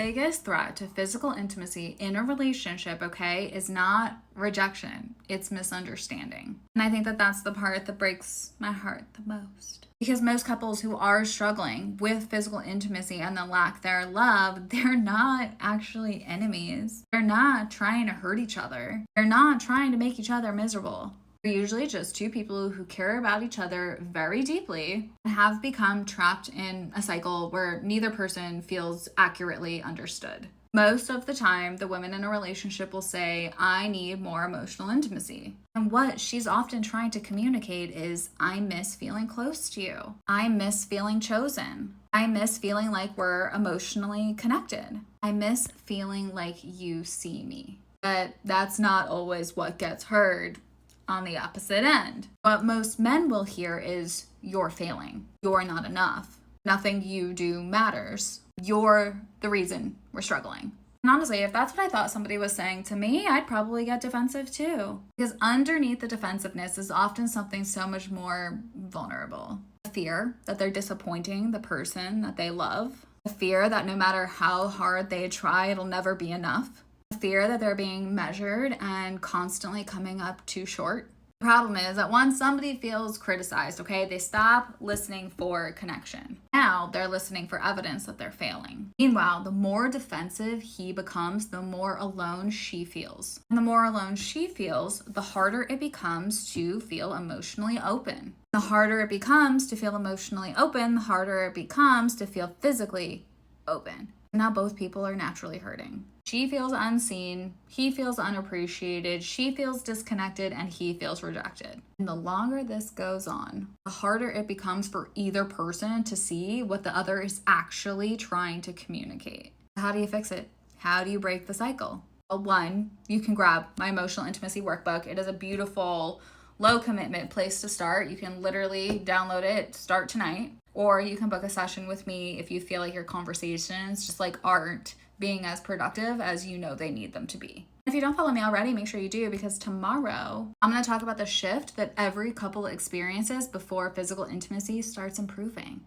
Biggest threat to physical intimacy in a relationship, okay, is not rejection, it's misunderstanding. And I think that that's the part that breaks my heart the most. Because most couples who are struggling with physical intimacy and the lack thereof, they're not actually enemies. They're not trying to hurt each other. They're not trying to make each other miserable. They're usually just two people who care about each other very deeply and have become trapped in a cycle where neither person feels accurately understood. Most of the time, the women in a relationship will say, I need more emotional intimacy. And what she's often trying to communicate is, I miss feeling close to you. I miss feeling chosen. I miss feeling like we're emotionally connected. I miss feeling like you see me. But that's not always what gets heard on the opposite end. What most men will hear is, you're failing. You're not enough. Nothing you do matters. You're the reason we're struggling. And honestly, if that's what I thought somebody was saying to me, I'd probably get defensive too. Because underneath the defensiveness is often something so much more vulnerable. The fear that they're disappointing the person that they love. The fear that no matter how hard they try, it'll never be enough. The fear that they're being measured and constantly coming up too short. The problem is that once somebody feels criticized, okay, they stop listening for connection. Now they're listening for evidence that they're failing. Meanwhile, the more defensive he becomes, the more alone she feels. And the more alone she feels, the harder it becomes to feel emotionally open. The harder it becomes to feel emotionally open, the harder it becomes to feel physically open. Now both people are naturally hurting. She feels unseen, he feels unappreciated, she feels disconnected, and he feels rejected. And the longer this goes on, the harder it becomes for either person to see what the other is actually trying to communicate. How do you fix it? How do you break the cycle? Well, one, you can grab my emotional intimacy workbook. It is a beautiful, low commitment place to start. You can literally download it, start tonight. Or you can book a session with me if you feel like your conversations just like aren't being as productive as you know they need them to be. If you don't follow me already, make sure you do, because tomorrow I'm going to talk about the shift that every couple experiences before physical intimacy starts improving.